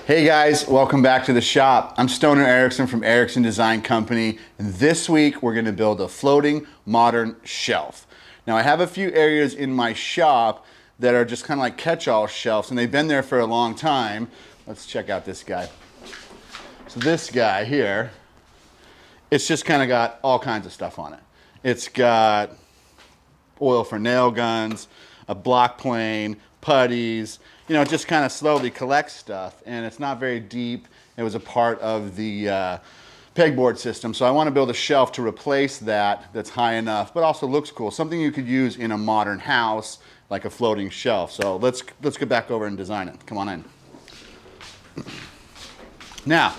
Hey guys, welcome back to the shop. I'm Stoner Erickson from Erickson Design Company, and this week we're going to build a floating modern shelf. Now I have a few areas in my shop that are just kind of like catch-all shelves, and they've been there for a long time. Let's check out this guy. So this guy here, it's just kind of got all kinds of stuff on it. It's got oil for nail guns, a block plane, putties, you know, it just kind of slowly collects stuff, and it's not very deep. It was a part of the pegboard system, so I want to build a shelf to replace that that's high enough, but also looks cool. Something you could use in a modern house, like a floating shelf. So let's get back over and design it. Come on in. Now,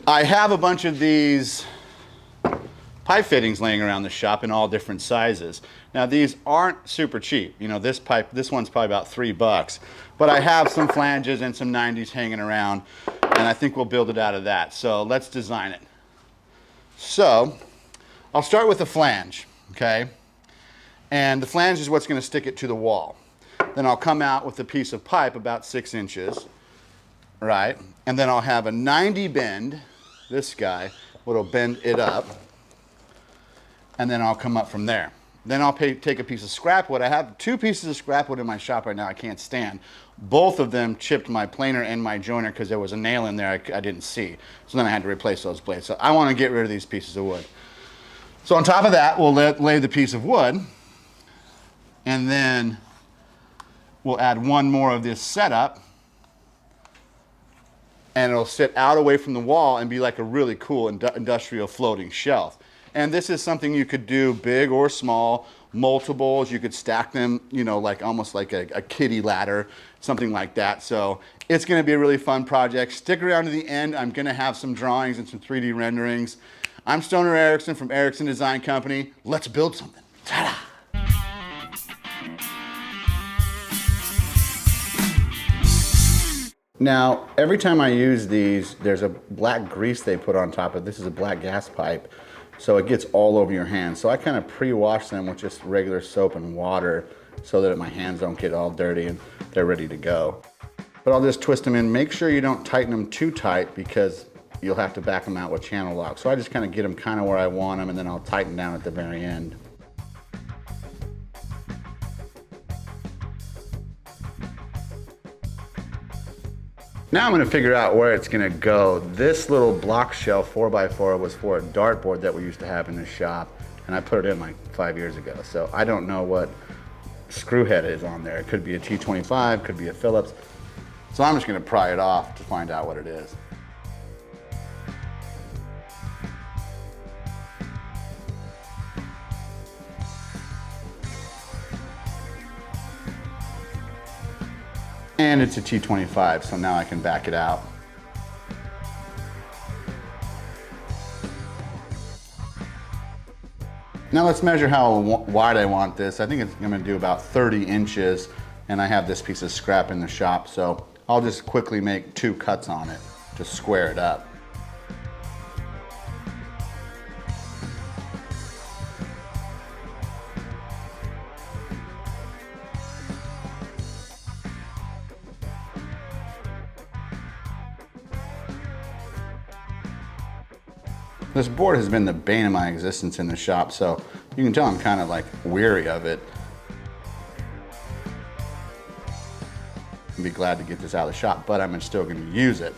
I have a bunch of these pipe fittings laying around the shop in all different sizes. Now these aren't super cheap. You know, this one's probably about $3, but I have some flanges and some 90s hanging around, and I think we'll build it out of that. So let's design it. So I'll start with the flange, okay? And the flange is what's going to stick it to the wall. Then I'll come out with a piece of pipe about 6 inches, right? And then I'll have a 90 bend, this guy, what'll bend it up, and then I'll come up from there. Then I'll take a piece of scrap wood. I have 2 pieces of scrap wood in my shop right now I can't stand. Both of them chipped my planer and my joiner because there was a nail in there I didn't see. So then I had to replace those blades. So I want to get rid of these pieces of wood. So on top of that, we'll lay the piece of wood, and then we'll add one more of this setup, and it'll sit out away from the wall and be like a really cool industrial floating shelf. And this is something you could do big or small, multiples. You could stack them, you know, like almost like a kiddie ladder, something like that. So it's going to be a really fun project. Stick around to the end. I'm going to have some drawings and some 3D renderings. I'm Stoner Erickson from Erickson Design Company. Let's build something. Ta-da! Now, every time I use these, there's a black grease they put on top of it. This is a black gas pipe, so it gets all over your hands. So I kind of pre-wash them with just regular soap and water so that my hands don't get all dirty and they're ready to go. But I'll just twist them in. Make sure you don't tighten them too tight because you'll have to back them out with channel lock. So I just kind of get them kind of where I want them, and then I'll tighten down at the very end. Now I'm going to figure out where it's going to go. This little block shelf 4x4 was for a dartboard that we used to have in the shop, and I put it in like 5 years ago. So I don't know what screw head is on there. It could be a T25, could be a Phillips. So I'm just going to pry it off to find out what it is. And it's a T25, so now I can back it out. Now let's measure how wide I want this. I think it's going to do about 30 inches, and I have this piece of scrap in the shop, so I'll just quickly make 2 cuts on it to square it up. This board has been the bane of my existence in the shop, so you can tell I'm kind of like weary of it. I'd be glad to get this out of the shop, but I'm still going to use it.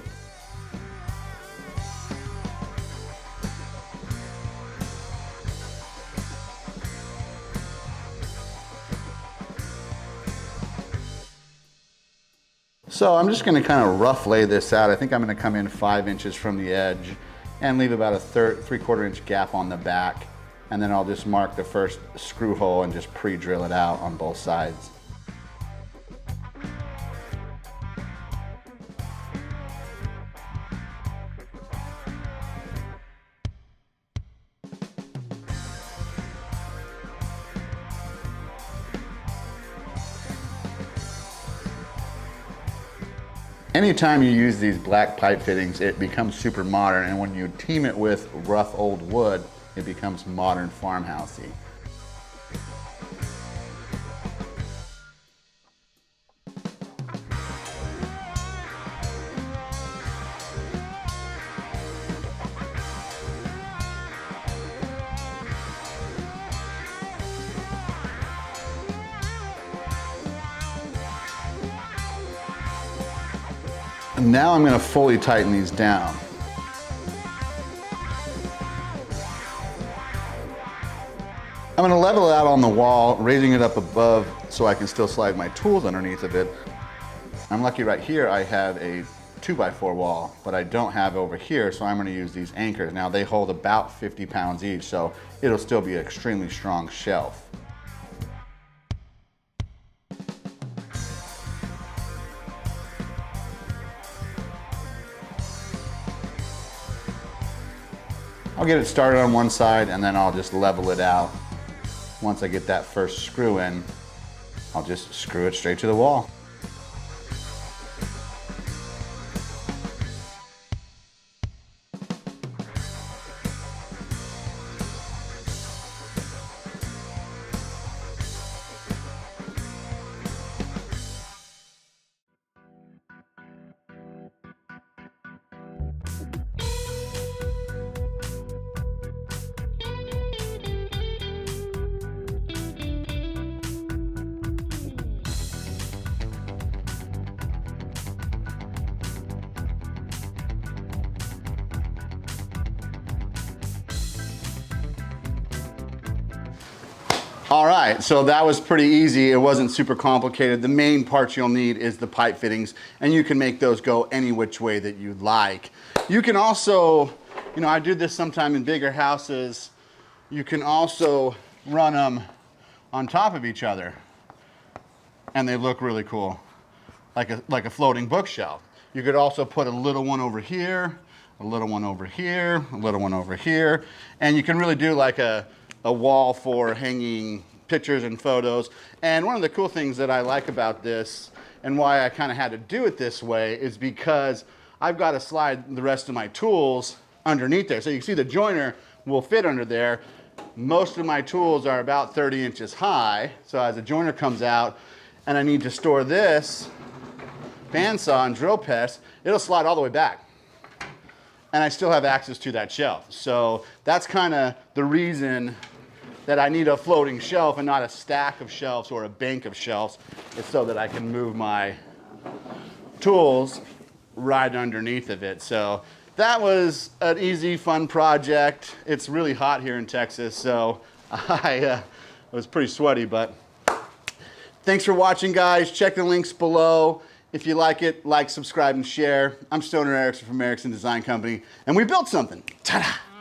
So I'm just going to kind of rough lay this out. I think I'm going to come in 5 inches from the edge and leave about a 3/4 inch gap on the back, and then I'll just mark the first screw hole and just pre-drill it out on both sides. Anytime you use these black pipe fittings, it becomes super modern, and when you team it with rough old wood, it becomes modern farmhousey. Now I'm going to fully tighten these down. I'm going to level it out on the wall, raising it up above so I can still slide my tools underneath of it. I'm lucky right here I have a 2x4 wall, but I don't have over here, so I'm going to use these anchors. Now they hold about 50 pounds each, so it'll still be an extremely strong shelf. I'll get it started on one side and then I'll just level it out. Once I get that first screw in, I'll just screw it straight to the wall. All right, so that was pretty easy. It wasn't super complicated. The main parts you'll need is the pipe fittings, and you can make those go any which way that you'd like. You can also, I do this sometime in bigger houses. You can also run them on top of each other, and they look really cool, like a floating bookshelf. You could also put a little one over here, a little one over here, a little one over here, and you can really do like a wall for hanging pictures and photos. And one of the cool things that I like about this and why I kind of had to do it this way is because I've got to slide the rest of my tools underneath there. So you can see the joiner will fit under there. Most of my tools are about 30 inches high. So as the joiner comes out and I need to store this bandsaw and drill press, it'll slide all the way back. And I still have access to that shelf. So that's kind of the reason that I need a floating shelf and not a stack of shelves or a bank of shelves. It's so that I can move my tools right underneath of it. So that was an easy, fun project. It's really hot here in Texas, so I was pretty sweaty, but thanks for watching, guys. Check the links below. If you like it, like, subscribe, and share. I'm Stoner Erickson from Erickson Design Company, and we built something. Ta-da!